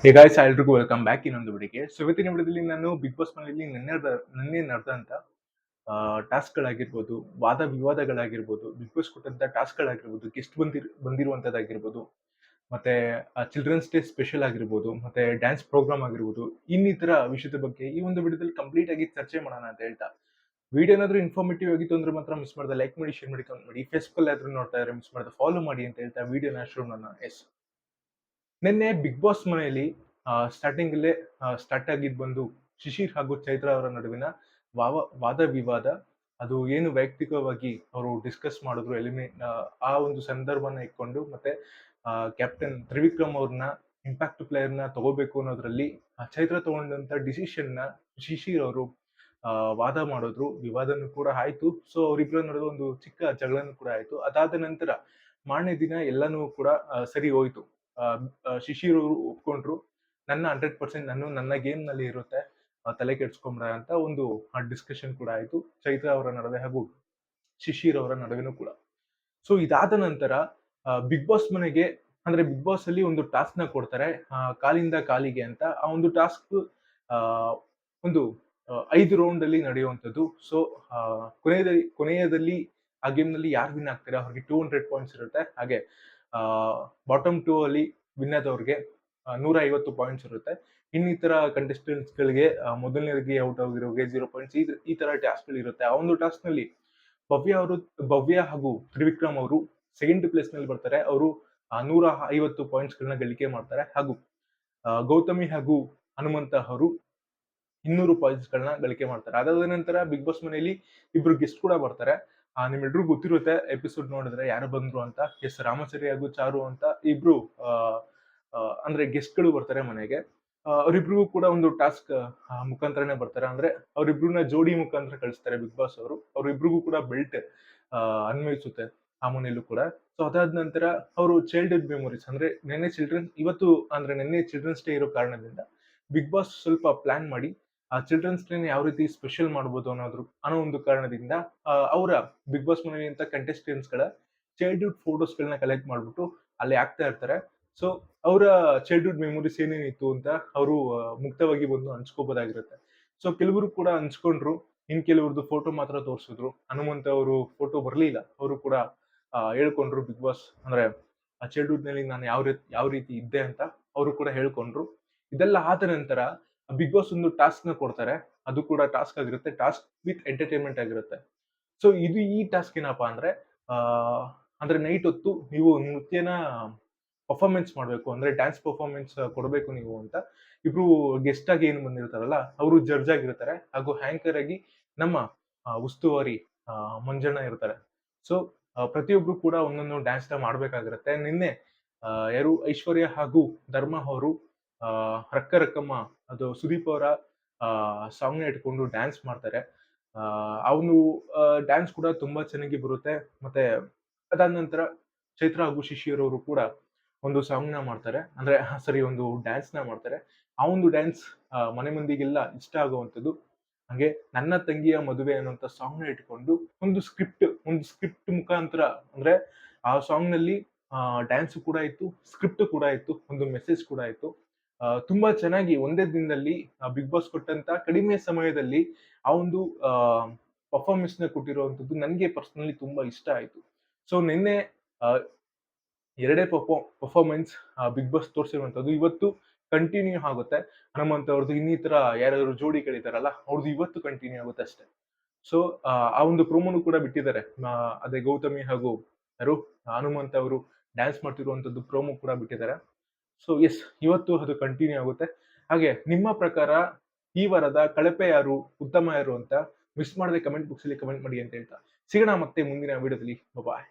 Hey guys, ಎಲ್ರಿಗೂ welcome back ಇನ್ನೊಂದು ವಿಡಿಯೋಗೆ. ಸೊ ಇವತ್ತಿನ ವಿಡಿಯೋದಲ್ಲಿ ನಾನು ಬಿಗ್ ಬಾಸ್ ಮನೆಯಲ್ಲಿ ನಿನ್ನೆ ನಡೆದಂತ ಟಾಸ್ಕ್ಗಳಾಗಿರ್ಬೋದು, ವಾದ ವಿವಾದಗಳಾಗಿರ್ಬೋದು, ಬಿಗ್ ಬಾಸ್ ಕೊಟ್ಟಂತ ಟಾಸ್ಕ್ಗಳಾಗಿರ್ಬೋದು, ಗೆಸ್ಟ್ ಬಂದಿರುವಂತದ್ದಾಗಿರ್ಬೋದು, ಮತ್ತೆ ಚಿಲ್ಡ್ರನ್ಸ್ ಡೇ ಸ್ಪೆಷಲ್ ಆಗಿರ್ಬೋದು, ಮತ್ತೆ ಡ್ಯಾನ್ಸ್ ಪ್ರೋಗ್ರಾಮ್ ಆಗಿರ್ಬೋದು, ಇನ್ನಿತರ ವಿಷಯದ ಬಗ್ಗೆ ಈ ಒಂದು ವಿಡಿಯೋದಲ್ಲಿ ಕಂಪ್ಲೀಟ್ ಆಗಿ ಚರ್ಚೆ ಮಾಡೋಣ ಅಂತ ಹೇಳ್ತಾ, ವಿಡಿಯೋ ಏನಾದ್ರೂ ಇನ್ಫಾರ್ಮೇಟಿವ್ ಆಗಿತ್ತು ಅಂದ್ರೆ ಮಾತ್ರ ಮಿಸ್ ಮಾಡದೆ ಲೈಕ್ ಮಾಡಿ, ಶೇರ್ ಮಾಡಿ, ಕಮೆಂಟ್ ಮಾಡಿ. ಫೇಸ್ಬುಕ್ ಆದ್ರೂ ನೋಡ್ತಾ ಇದ್ರೆ ಮಿಸ್ ಮಾಡದೆ ಫಾಲೋ ಮಾಡಿ ಅಂತ ಹೇಳ್ತಾ ವಿಡಿಯೋನ ಶುರು ಮಾಡೋಣ. ನಿನ್ನೆ ಬಿಗ್ ಬಾಸ್ ಮನೆಯಲ್ಲಿ ಸ್ಟಾರ್ಟಿಂಗ್ ಅಲ್ಲೇ ಸ್ಟಾರ್ಟ್ ಆಗಿದ್ ಬಂದು ಶಿಶಿರ್ ಹಾಗೂ ಚೈತ್ರ ಅವರ ನಡುವಿನ ವಾದ ವಿವಾದ. ಅದು ಏನು ವೈಯಕ್ತಿಕವಾಗಿ ಅವರು ಡಿಸ್ಕಸ್ ಮಾಡಿದ್ರು, ಆ ಒಂದು ಸಂದರ್ಭನ ಇಟ್ಕೊಂಡು, ಮತ್ತೆ ಕ್ಯಾಪ್ಟನ್ ತ್ರಿವಿಕ್ರಮ್ ಅವ್ರನ್ನ ಇಂಪ್ಯಾಕ್ಟ್ ಪ್ಲೇಯರ್ ನ ತಗೋಬೇಕು ಅನ್ನೋದ್ರಲ್ಲಿ ಚೈತ್ರ ತಗೊಂಡಂತ ಡಿಸಿಷನ್ ನ ಶಿಶಿರ್ ಅವರು ವಾದ ಮಾಡಿದ್ರು. ವಿವಾದನೂ ಕೂಡ ಆಯ್ತು. ಸೊ ಅವರಿಬ್ಬರ ನಡುವೆ ಒಂದು ಚಿಕ್ಕ ಜಗಳನೂ ಕೂಡ ಆಯ್ತು. ಅದಾದ ನಂತರ ಮಾರನೇ ದಿನ ಎಲ್ಲಾನು ಕೂಡ ಸರಿ ಹೋಯ್ತು. ಶಿಶಿರ್ ಅವರು ಒಪ್ಕೊಂಡ್ರು, ನನ್ನ 100% ನನ್ನ ಗೇಮ್ ನಲ್ಲಿ ಇರುತ್ತೆ, ತಲೆ ಕೆಡ್ಸ್ಕೊಂಬೇಡ ಅಂತ ಒಂದು ಡಿಸ್ಕಷನ್ ಕೂಡ ಆಯ್ತು ಚೈತ್ರ ಅವರ ನಡುವೆ ಹಾಗೂ ಶಿಶಿರ್ ಅವರ ನಡುವೆನೂ ಕೂಡ. ಸೊ ಇದಾದ ನಂತರ ಬಿಗ್ ಬಾಸ್ ಮನೆಗೆ, ಅಂದ್ರೆ ಬಿಗ್ ಬಾಸ್ ಅಲ್ಲಿ ಒಂದು ಟಾಸ್ಕ್ ನ ಕೊಡ್ತಾರೆ, ಕಾಲಿಂದ ಕಾಲಿಗೆ ಅಂತ. ಆ ಒಂದು ಟಾಸ್ಕ್ ಒಂದು 5 ರೌಂಡ್ ಅಲ್ಲಿ ನಡೆಯುವಂತದ್ದು. ಸೊ ಕೊನೆಯದಲ್ಲಿ ಆ ಗೇಮ್ ನಲ್ಲಿ ಯಾರು ವಿನ್ ಆಗ್ತಾರೆ ಅವ್ರಿಗೆ 200 ಪಾಯಿಂಟ್ಸ್ ಇರುತ್ತೆ. ಹಾಗೆ ಬಾಟಮ್ 2 ಅಲ್ಲಿ ವಿನ್ ಆದವ್ರಿಗೆ 150 ಪಾಯಿಂಟ್ಸ್ ಇರುತ್ತೆ. ಇನ್ನಿತರ ಕಂಟೆಸ್ಟೆಂಟ್ಸ್ ಗಳಿಗೆ ಮೊದಲನೇದಾಗಿ ಔಟ್ ಆಗಿರೋರಿಗೆ 0 ಪಾಯಿಂಟ್ಸ್, ಈ ತರ ಟಾಸ್ಕ್ ಗಳು ಇರುತ್ತೆ. ಆ ಒಂದು ಟಾಸ್ಕ್ ನಲ್ಲಿ ಭವ್ಯ ಹಾಗೂ ತ್ರಿವಿಕ್ರಮ್ ಅವರು ಸೆಕೆಂಡ್ ಪ್ಲೇಸ್ ನಲ್ಲಿ ಬರ್ತಾರೆ. ಅವರು 150 ಪಾಯಿಂಟ್ಸ್ ಗಳನ್ನ ಗಳಿಕೆ ಮಾಡ್ತಾರೆ. ಹಾಗೂ ಗೌತಮಿ ಹಾಗೂ ಹನುಮಂತ ಅವರು 200 ಪಾಯಿಂಟ್ಸ್ ಗಳನ್ನ ಗಳಿಕೆ ಮಾಡ್ತಾರೆ. ಅದಾದ ನಂತರ ಬಿಗ್ ಬಾಸ್ ಮನೆಯಲ್ಲಿ ಇಬ್ರು ಗೆಸ್ಟ್ ಕೂಡ ಬರ್ತಾರೆ. ನಿಮ್ಮೆಲ್ರಿಗೂ ಗೊತ್ತಿರುತ್ತೆ, ಎಪಿಸೋಡ್ ನೋಡಿದ್ರೆ ಯಾರು ಬಂದ್ರು ಅಂತ. ಎಸ್, ರಾಮಚರಿ ಹಾಗೂ ಚಾರು ಅಂತ ಇಬ್ರು ಅಂದ್ರೆ ಗೆಸ್ಟ್ ಗಳು ಬರ್ತಾರೆ ಮನೆಗೆ. ಅವರಿಬ್ರಿಗೂ ಕೂಡ ಒಂದು ಟಾಸ್ಕ್ ಮುಖಾಂತರನೇ ಬರ್ತಾರೆ. ಅಂದ್ರೆ ಅವರಿಬ್ರನ್ನ ಜೋಡಿ ಮುಖಾಂತರ ಕಳಿಸ್ತಾರೆ ಬಿಗ್ ಬಾಸ್ ಅವರು. ಅವರಿಬ್ರಿಗೂ ಕೂಡ ಬೆಲ್ಟ್ ಅನ್ವಯಿಸುತ್ತೆ ಆ ಮನೆಯಲ್ಲೂ ಕೂಡ. ಸೊ ಅದಾದ ನಂತರ ಅವರು ಚೈಲ್ಡ್ಹುಡ್ ಮೆಮೊರೀಸ್, ಅಂದ್ರೆ ನಿನ್ನೆ ಚಿಲ್ಡ್ರನ್ಸ್ ಡೇ ಇರೋ ಕಾರಣದಿಂದ ಬಿಗ್ ಬಾಸ್ ಸ್ವಲ್ಪ ಪ್ಲಾನ್ ಮಾಡಿ ಆ ಚಿಲ್ಡ್ರನ್ಸ್ ಡೇ ಯಾವ ರೀತಿ ಸ್ಪೆಷಲ್ ಮಾಡಬಹುದು ಅನ್ನೋ ಒಂದು ಕಾರಣದಿಂದ ಅವರ ಬಿಗ್ ಬಾಸ್ ಮನೆಯಲ್ಲಿ ಅಂತ ಕಂಟೆಸ್ಟೆಂಟ್ಸ್ ಗಳ ಚೈಲ್ಡ್ಹುಡ್ ಫೋಟೋಸ್ ಗಳನ್ನ ಕಲೆಕ್ಟ್ ಮಾಡ್ಬಿಟ್ಟು ಅಲ್ಲಿ ಹಾಕ್ತಾ ಇರ್ತಾರೆ. ಸೊ ಅವರ ಚೈಲ್ಡ್ಹುಡ್ ಮೆಮೊರೀಸ್ ಏನೇನಿತ್ತು ಅಂತ ಅವರು ಮುಕ್ತವಾಗಿ ಬಂದು ಹಂಚ್ಕೋಬಹುದಾಗಿರುತ್ತೆ. ಸೊ ಕೆಲವರು ಕೂಡ ಹಂಚ್ಕೊಂಡ್ರು, ಇನ್ ಕೆಲವ್ರದ್ದು ಫೋಟೋ ಮಾತ್ರ ತೋರಿಸಿದ್ರು. ಹನುಮಂತ ಅವರು ಫೋಟೋ ಬರ್ಲಿಲ್ಲ, ಅವರು ಕೂಡ ಹೇಳ್ಕೊಂಡ್ರು ಬಿಗ್ ಬಾಸ್, ಅಂದ್ರೆ ಆ ಚೈಲ್ಡ್ಹುಡ್ ನಲ್ಲಿ ನಾನು ಯಾವ ರೀತಿ ಇದ್ದೆ ಅಂತ ಅವರು ಕೂಡ ಹೇಳ್ಕೊಂಡ್ರು. ಇದೆಲ್ಲ ಆದ ನಂತರ ಬಿಗ್ ಬಾಸ್ ಒಂದು ಟಾಸ್ಕ್ ನ ಕೊಡ್ತಾರೆ. ಅದು ಕೂಡ ಟಾಸ್ಕ್ ಆಗಿರುತ್ತೆ, ಟಾಸ್ಕ್ ವಿತ್ ಎಂಟರ್ಟೈನ್ಮೆಂಟ್ ಆಗಿರುತ್ತೆ. ಸೊ ಈ ಟಾಸ್ಕ್ ಏನಪ್ಪಾ ಅಂದ್ರೆ, ಅಂದ್ರೆ ನೈಟ್ ಹೊತ್ತು ನೀವು ನೃತ್ಯನ ಪರ್ಫಾರ್ಮೆನ್ಸ್ ಮಾಡ್ಬೇಕು, ಅಂದ್ರೆ ಡ್ಯಾನ್ಸ್ ಪರ್ಫಾರ್ಮೆನ್ಸ್ ಕೊಡಬೇಕು ನೀವು ಅಂತ ಇಬ್ರು ಗೆಸ್ಟ್ ಆಗಿ ಏನು ಬಂದಿರ್ತಾರಲ್ಲ ಅವರು ಜಡ್ಜ್ ಆಗಿರ್ತಾರೆ. ಹಾಗೂ ಹ್ಯಾಂಕರ್ ಆಗಿ ನಮ್ಮ ಉಸ್ತುವಾರಿ ಮಂಜಣ್ಣ ಇರ್ತಾರೆ. ಸೊ ಪ್ರತಿಯೊಬ್ರು ಕೂಡ ಒಂದೊಂದು ಡ್ಯಾನ್ಸ್ ನ ಮಾಡ್ಬೇಕಾಗಿರುತ್ತೆ. ನಿನ್ನೆ ಯಾರು ಐಶ್ವರ್ಯ ಹಾಗೂ ಧರ್ಮ ಅವರು ರಕ್ಕ ರಕ್ಕಮ್ಮ, ಅದು ಸುದೀಪ್ ಅವರ ಸಾಂಗ್ ನ ಇಟ್ಕೊಂಡು ಡ್ಯಾನ್ಸ್ ಮಾಡ್ತಾರೆ. ಅವನು ಡ್ಯಾನ್ಸ್ ಕೂಡ ತುಂಬಾ ಚೆನ್ನಾಗಿ ಬರುತ್ತೆ. ಮತ್ತೆ ಅದಾದ ನಂತರ ಚೈತ್ರ ಹಾಗೂ ಶಿಶಿರ್ ಅವರು ಕೂಡ ಒಂದು ಸಾಂಗ್ ನ ಮಾಡ್ತಾರೆ, ಅಂದ್ರೆ ಒಂದು ಡ್ಯಾನ್ಸ್ ನ ಮಾಡ್ತಾರೆ. ಆ ಒಂದು ಡ್ಯಾನ್ಸ್ ಮನೆ ಮಂದಿಗೆಲ್ಲ ಇಷ್ಟ ಆಗುವಂತದ್ದು. ಹಾಗೆ ನನ್ನ ತಂಗಿಯ ಮದುವೆ ಅನ್ನುವಂತ ಸಾಂಗ್ ನ ಇಟ್ಕೊಂಡು ಒಂದು ಸ್ಕ್ರಿಪ್ಟ್ ಮುಖಾಂತರ, ಅಂದ್ರೆ ಆ ಸಾಂಗ್ ನಲ್ಲಿ ಡ್ಯಾನ್ಸ್ ಕೂಡ ಇತ್ತು, ಸ್ಕ್ರಿಪ್ಟ್ ಕೂಡ ಇತ್ತು, ಒಂದು ಮೆಸೇಜ್ ಕೂಡ ಇತ್ತು. ತುಂಬಾ ಚೆನ್ನಾಗಿ ಒಂದೇ ದಿನದಲ್ಲಿ ಬಿಗ್ ಬಾಸ್ ಕೊಟ್ಟಂತ ಕಡಿಮೆ ಸಮಯದಲ್ಲಿ ಆ ಒಂದು ಪರ್ಫಾರ್ಮೆನ್ಸ್ ನ ಕೊಟ್ಟಿರುವಂತದ್ದು ನನಗೆ ಪರ್ಸನಲಿ ತುಂಬಾ ಇಷ್ಟ ಆಯ್ತು. ಸೊ ನಿನ್ನೆ ಎರಡೇ ಪರ್ಫಾರ್ಮೆನ್ಸ್ ಬಿಗ್ ಬಾಸ್ ತೋರಿಸಿರುವಂತದ್ದು ಇವತ್ತು ಕಂಟಿನ್ಯೂ ಆಗುತ್ತೆ. ಹನುಮಂತ ಅವ್ರದ್ದು, ಇನ್ನಿತರ ಯಾರ್ಯಾರು ಜೋಡಿಗಳಿದಾರಲ್ಲ ಅವ್ರದ್ದು ಇವತ್ತು ಕಂಟಿನ್ಯೂ ಆಗುತ್ತೆ ಅಷ್ಟೇ. ಸೊ ಆ ಒಂದು ಪ್ರೋಮೋನು ಕೂಡ ಬಿಟ್ಟಿದ್ದಾರೆ. ಅದೇ ಗೌತಮಿ ಹಾಗೂ ಯಾರು ಹನುಮಂತ ಅವರು ಡ್ಯಾನ್ಸ್ ಮಾಡ್ತಿರುವಂತದ್ದು ಪ್ರೋಮೋ ಕೂಡ ಬಿಟ್ಟಿದ್ದಾರೆ. ಸೊ ಎಸ್, ಇವತ್ತು ಅದು ಕಂಟಿನ್ಯೂ ಆಗುತ್ತೆ. ಹಾಗೆ ನಿಮ್ಮ ಪ್ರಕಾರ ಈ ವಾರದ ಕಳಪೆ ಯಾರು, ಉತ್ತಮ ಯಾರು ಅಂತ ಮಿಸ್ ಮಾಡದೆ ಕಮೆಂಟ್ ಬಾಕ್ಸ್ ಅಲ್ಲಿ ಕಮೆಂಟ್ ಮಾಡಿ ಅಂತ ಹೇಳ್ತಾ ಸಿಗೋಣ ಮತ್ತೆ ಮುಂದಿನ ವಿಡಿಯೋದಲ್ಲಿ. ಬಾಯ್.